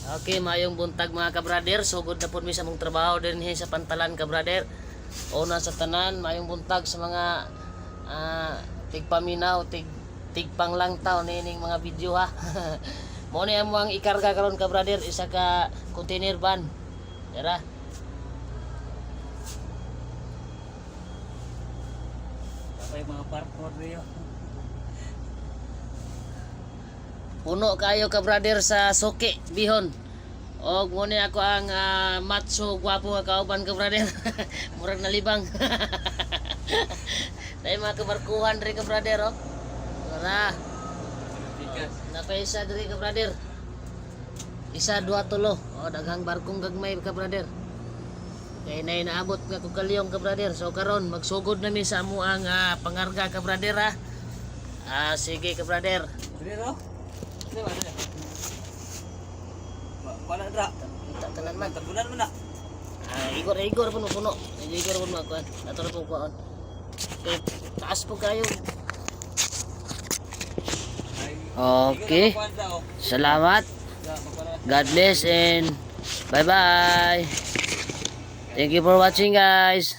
Okay, mayong buntag mga kabrader. Sugod na po mi sa mong trabaho din sa Pantalan kabrader. Una sa tanan, mayong buntag sa mga tigpaminaw, tigpanglangtaw nining mga video ha. Mo ni amo ang ikarga karon kabrader, isa ka container van. Tara. May mga parkour niyo. Puno kayo ka brother sa Soke, Bihon. Og mo ni ako ang macho gwapo nga kauban ka brother. Murag nalibang. Dai mga kabarkuhan diri ka brother oh. Tara. Napaisa diri ka brother. Isa, dua, tulo. Oh, daghang barkong gagmay ka brother. Kay nay naabot nga kog kalyong ka brother. So karon magsugod na mi sa amo ang pangarga ka brother ha. Sige ka brother. Dili no? Wala dra. Kita tanan man. Tabunan mo na. Igor puno. Igor puno ako. Naturo po ko. Okay, taas po kayo. Okay. Salamat. God bless and bye-bye. Thank you for watching guys.